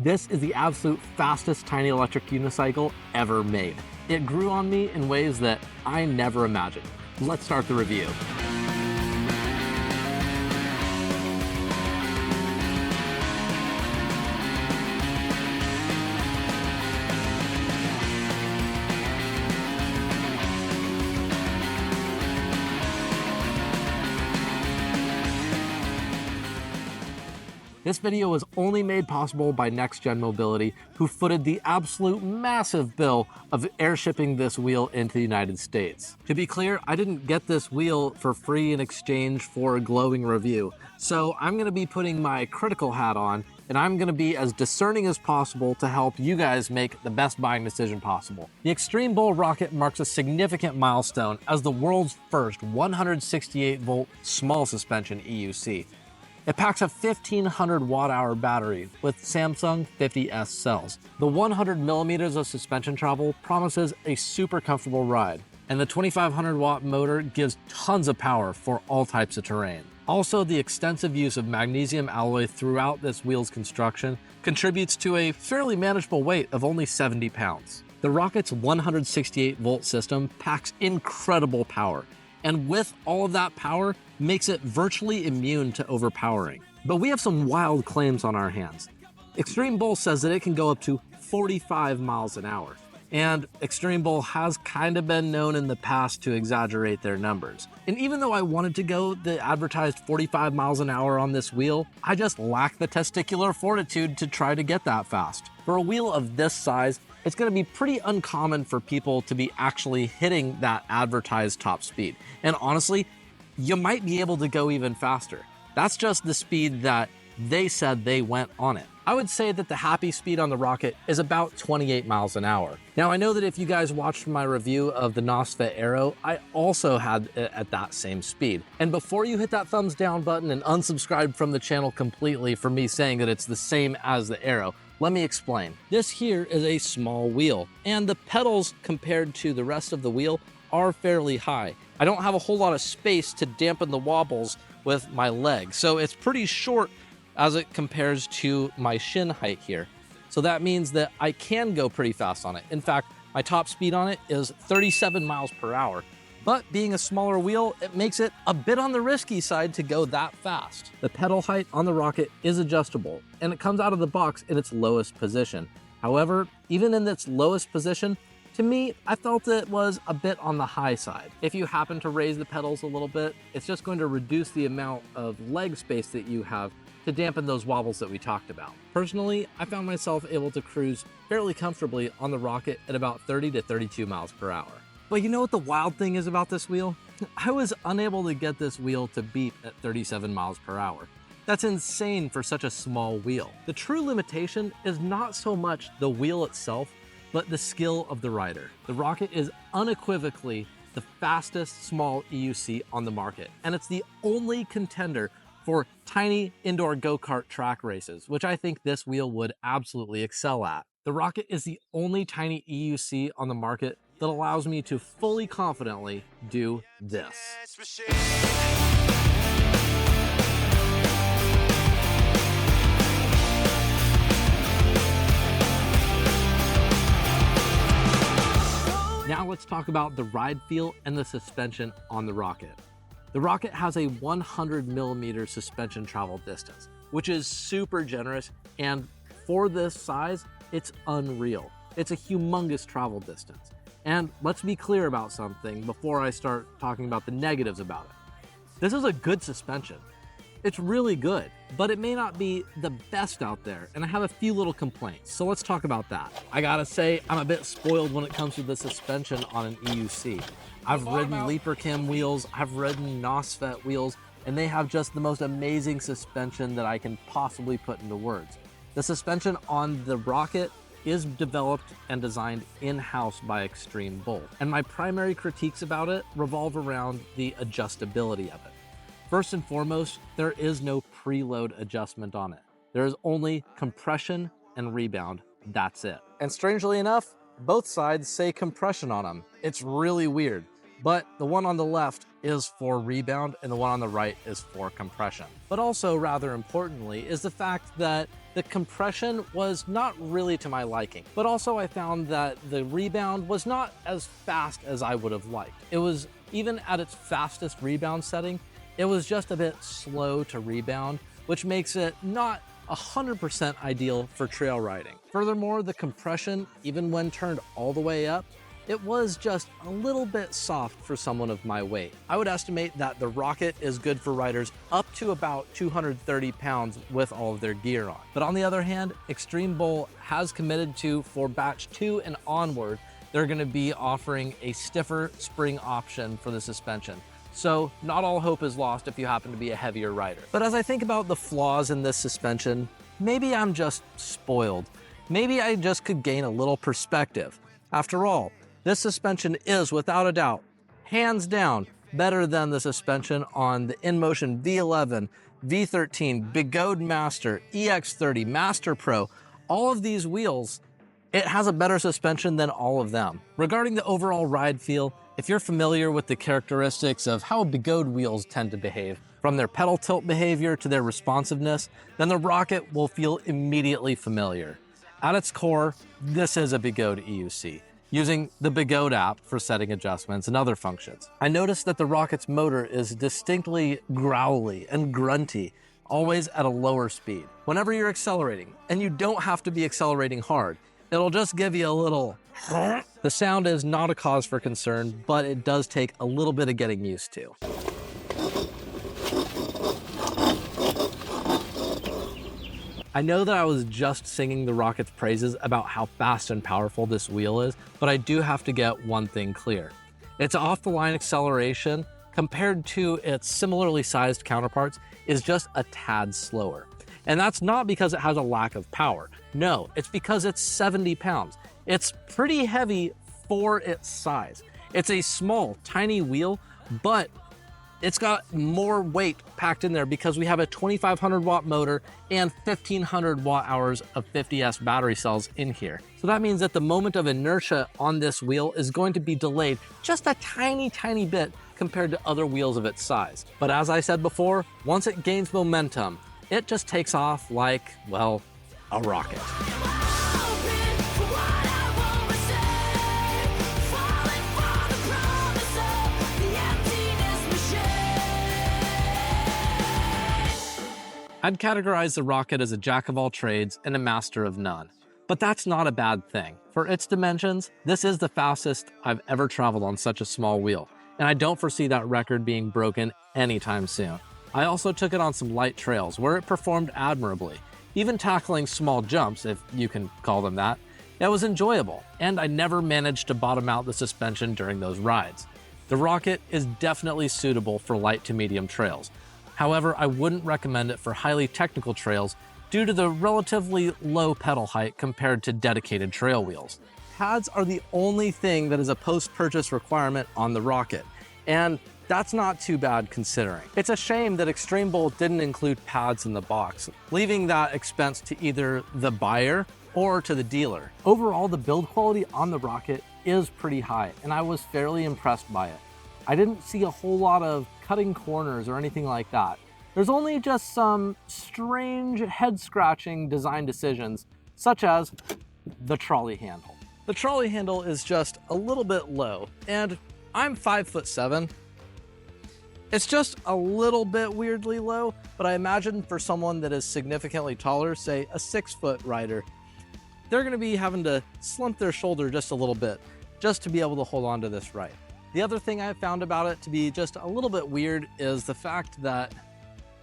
This is the absolute fastest tiny electric unicycle ever made. It grew on me in ways that I never imagined. Let's start the review. This video was only made possible by NextGen Mobility, who footed the absolute massive bill of airshipping this wheel into the United States. To be clear, I didn't get this wheel for free in exchange for a glowing review, so I'm going to be putting my critical hat on, and I'm going to be as discerning as possible to help you guys make the best buying decision possible. The Extreme Bull rocket marks a significant milestone as the world's first 168-volt small suspension EUC. It packs a 1500 watt-hour battery with Samsung 50S cells. The 100 millimeters of suspension travel promises a super comfortable ride, and the 2500 watt motor gives tons of power for all types of terrain. Also, the extensive use of magnesium alloy throughout this wheel's construction contributes to a fairly manageable weight of only 70 pounds. The rocket's 168 volt system packs incredible power, and with all of that power, makes it virtually immune to overpowering. But we have some wild claims on our hands. Extreme Bull says that it can go up to 45 miles an hour, and Extreme Bull has kind of been known in the past to exaggerate their numbers. And even though I wanted to go the advertised 45 miles an hour on this wheel, I just lack the testicular fortitude to try to get that fast. For a wheel of this size, it's going to be pretty uncommon for people to be actually hitting that advertised top speed. And honestly, you might be able to go even faster. That's just the speed that they said they went on it. I would say that the happy speed on the rocket is about 28 miles an hour. Now, I know that if you guys watched my review of the Nosfet Aero, I also had it at that same speed. And before you hit that thumbs down button and unsubscribe from the channel completely for me saying that it's the same as the Aero, let me explain. This here is a small wheel, and the pedals compared to the rest of the wheel are fairly high. I don't have a whole lot of space to dampen the wobbles with my leg, so it's pretty short as it compares to my shin height here. So that means that I can go pretty fast on it. In fact, my top speed on it is 37 miles per hour. But being a smaller wheel, it makes it a bit on the risky side to go that fast. The pedal height on the rocket is adjustable, and it comes out of the box in its lowest position. However, even in its lowest position, to me, I felt it was a bit on the high side. If you happen to raise the pedals a little bit, it's just going to reduce the amount of leg space that you have to dampen those wobbles that we talked about. Personally, I found myself able to cruise fairly comfortably on the rocket at about 30 to 32 miles per hour. But you know what the wild thing is about this wheel? I was unable to get this wheel to beep at 37 miles per hour. That's insane for such a small wheel. The true limitation is not so much the wheel itself, but the skill of the rider. The rocket is unequivocally the fastest small EUC on the market, and it's the only contender for tiny indoor go-kart track races, which I think this wheel would absolutely excel at. The rocket is the only tiny EUC on the market that allows me to fully confidently do this. Now let's talk about the ride feel and the suspension on the rocket. The rocket has a 100 millimeter suspension travel distance, which is super generous, and for this size, it's unreal. It's a humongous travel distance. And let's be clear about something before I start talking about the negatives about it. This is a good suspension. It's really good, but it may not be the best out there, and I have a few little complaints, so let's talk about that. I gotta say, I'm a bit spoiled when it comes to the suspension on an EUC. I've ridden Leapercam wheels, I've ridden Nosfet wheels, and they have just the most amazing suspension that I can possibly put into words. The suspension on the rocket is developed and designed in-house by Extreme Bull, and my primary critiques about it revolve around the adjustability of it. First and foremost, there is no preload adjustment on it. There is only compression and rebound, that's it. And strangely enough, both sides say compression on them. It's really weird. but the one on the left is for rebound and the one on the right is for compression. But also, rather importantly, is the fact that the compression was not really to my liking, but also I found that the rebound was not as fast as I would have liked. It was, even at its fastest rebound setting, it was just a bit slow to rebound, which makes it not 100% ideal for trail riding. Furthermore, the compression, even when turned all the way up, it was just a little bit soft for someone of my weight. I would estimate that the Rocket is good for riders up to about 230 pounds with all of their gear on. But on the other hand, Extreme Bull has committed to, for batch 2 and onward, they're gonna be offering a stiffer spring option for the suspension. So not all hope is lost if you happen to be a heavier rider. But as I think about the flaws in this suspension, maybe I'm just spoiled. Maybe I just could gain a little perspective. After all, this suspension is, without a doubt, hands down, better than the suspension on the InMotion V11, V13, Bigode Master, EX30, Master Pro. All of these wheels, it has a better suspension than all of them. Regarding the overall ride feel, if you're familiar with the characteristics of how Bigode wheels tend to behave, from their pedal tilt behavior to their responsiveness, then the Rocket will feel immediately familiar. At its core, this is a Bigode EUC, using the Bigode app for setting adjustments and other functions. I noticed that the Rocket's motor is distinctly growly and grunty, always at a lower speed. Whenever you're accelerating, and you don't have to be accelerating hard, it'll just give you a little. The sound is not a cause for concern, but it does take a little bit of getting used to. I know that I was just singing the Rocket's praises about how fast and powerful this wheel is, but I do have to get one thing clear. Its off-the-line acceleration, compared to its similarly sized counterparts, is just a tad slower. And that's not because it has a lack of power. No, it's because it's 70 pounds. It's pretty heavy for its size. It's a small, tiny wheel, but it's got more weight packed in there because we have a 2,500 watt motor and 1,500 watt hours of 50S battery cells in here. So that means that the moment of inertia on this wheel is going to be delayed just a tiny, tiny bit compared to other wheels of its size. But as I said before, once it gains momentum, it just takes off like, well, a rocket. I'd categorize the Rocket as a jack of all trades and a master of none. But that's not a bad thing. For its dimensions, this is the fastest I've ever traveled on such a small wheel, and I don't foresee that record being broken anytime soon. I also took it on some light trails where it performed admirably, even tackling small jumps, if you can call them that. It was enjoyable, and I never managed to bottom out the suspension during those rides. The Rocket is definitely suitable for light to medium trails. However, I wouldn't recommend it for highly technical trails due to the relatively low pedal height compared to dedicated trail wheels. Pads are the only thing that is a post-purchase requirement on the Rocket, and that's not too bad considering. It's a shame that Extreme Bull didn't include pads in the box, leaving that expense to either the buyer or to the dealer. Overall, the build quality on the Rocket is pretty high, and I was fairly impressed by it. I didn't see a whole lot of cutting corners or anything like that. There's only just some strange head-scratching design decisions, such as the trolley handle. The trolley handle is just a little bit low, and I'm 5'7". It's just a little bit weirdly low, but I imagine for someone that is significantly taller, say a 6-foot rider, they're gonna be having to slump their shoulder just a little bit just to be able to hold on to this ride. The other thing I found about it to be just a little bit weird is the fact that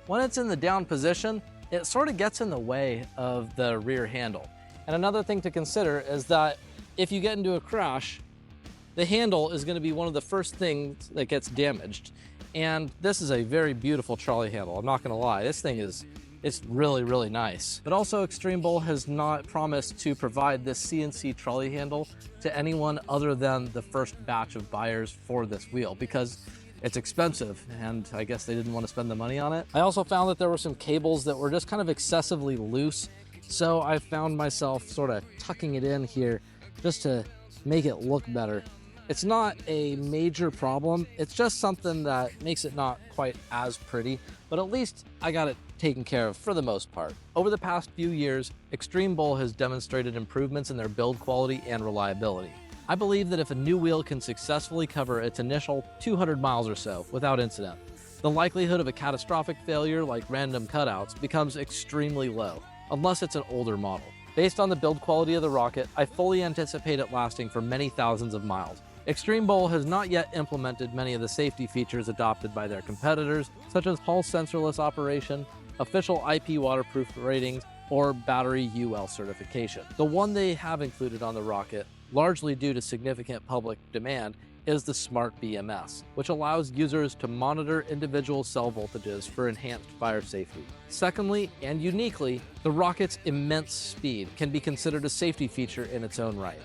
when it's in the down position, it sort of gets in the way of the rear handle. And another thing to consider is that if you get into a crash, the handle is going to be one of the first things that gets damaged. And this is a very beautiful trolley handle, I'm not going to lie. This thing is it's really, really nice. But also Extreme Bull has not promised to provide this CNC trolley handle to anyone other than the first batch of buyers for this wheel because it's expensive and I guess they didn't want to spend the money on it. I also found that there were some cables that were just kind of excessively loose. So I found myself sort of tucking it in here just to make it look better. It's not a major problem, it's just something that makes it not quite as pretty, but at least I got it taken care of for the most part. Over the past few years, Extreme Bull has demonstrated improvements in their build quality and reliability. I believe that if a new wheel can successfully cover its initial 200 miles or so without incident, the likelihood of a catastrophic failure like random cutouts becomes extremely low, unless it's an older model. Based on the build quality of the Rocket, I fully anticipate it lasting for many thousands of miles. Extreme Bull has not yet implemented many of the safety features adopted by their competitors, such as hull sensorless operation, official IP waterproof ratings, or battery UL certification. The one they have included on the Rocket, largely due to significant public demand, is the Smart BMS, which allows users to monitor individual cell voltages for enhanced fire safety. Secondly, and uniquely, the Rocket's immense speed can be considered a safety feature in its own right.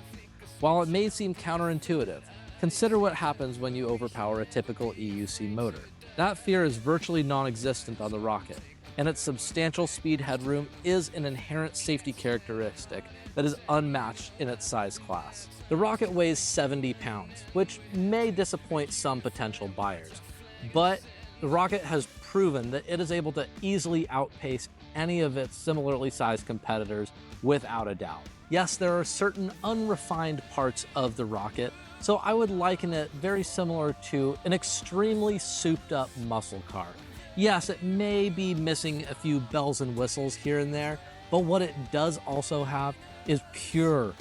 While it may seem counterintuitive, consider what happens when you overpower a typical EUC motor. That fear is virtually non-existent on the Rocket, and its substantial speed headroom is an inherent safety characteristic that is unmatched in its size class. The Rocket weighs 70 pounds, which may disappoint some potential buyers, but the Rocket has proven that it is able to easily outpace any of its similarly sized competitors without a doubt. Yes, there are certain unrefined parts of the Rocket, so I would liken it very similar to an extremely souped up muscle car. Yes, it may be missing a few bells and whistles here and there, but what it does also have is pure,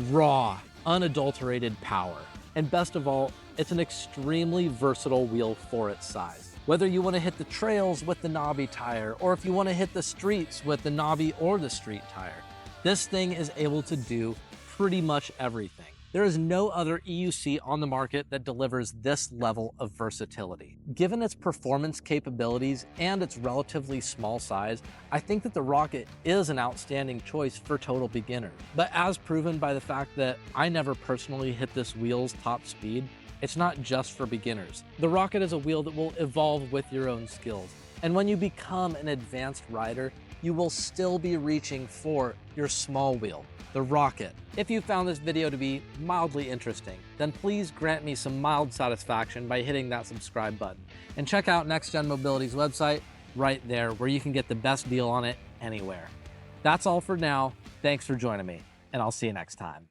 raw, unadulterated power. And best of all, it's an extremely versatile wheel for its size. Whether you want to hit the trails with the knobby tire, or if you want to hit the streets with the knobby or the street tire, this thing is able to do pretty much everything. There is no other EUC on the market that delivers this level of versatility. Given its performance capabilities and its relatively small size, I think that the Rocket is an outstanding choice for total beginners. But as proven by the fact that I never personally hit this wheel's top speed, it's not just for beginners. The Rocket is a wheel that will evolve with your own skills. And when you become an advanced rider, you will still be reaching for your small wheel, the Rocket. If you found this video to be mildly interesting, then please grant me some mild satisfaction by hitting that subscribe button. And check out NextGen Mobility's website right there, where you can get the best deal on it anywhere. That's all for now. Thanks for joining me, and I'll see you next time.